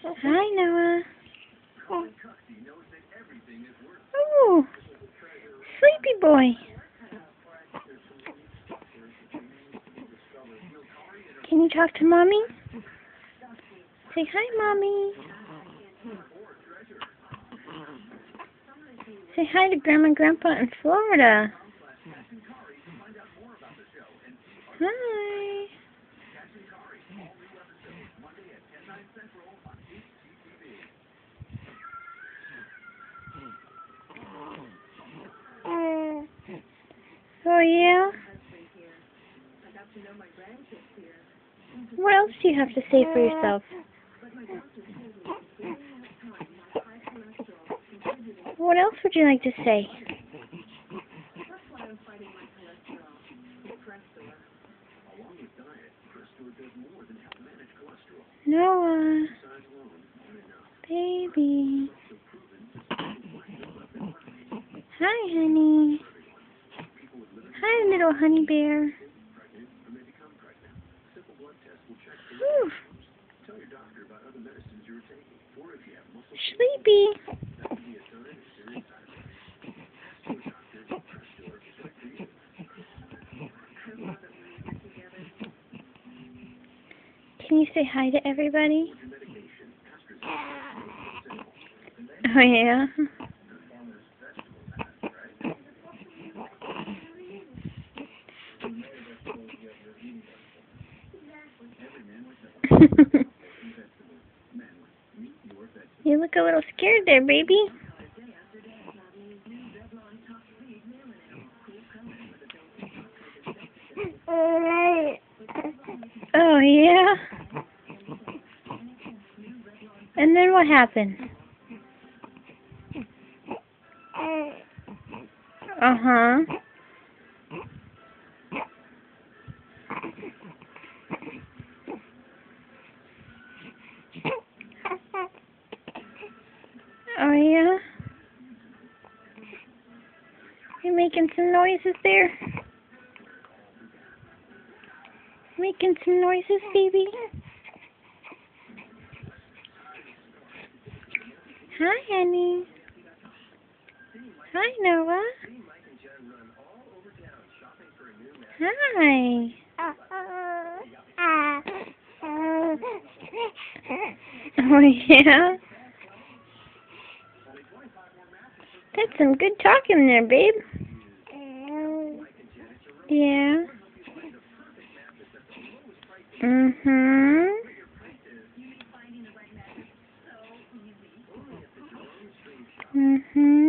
Hi, Noah. Oh, sleepy boy. Can you talk to Mommy? Say hi, Mommy. Say hi to Grandma and Grandpa in Florida. Hi. Oh, yeah? What else do you have to say for yourself? What else would you like to say? Noah. Baby. Hi, honey. Hi, little honey bear. Whew. Sleepy. Can you say hi to everybody? Oh, yeah? You look a little scared there, baby. Oh, yeah? And then what happened? Uh-huh. Oh, yeah? You're making some noises there? Making some noises, baby? Hi, honey. Hi, Noah. Hi. Oh, yeah? That's some good talking there, babe. Yeah. Mm-hmm. Mm-hmm.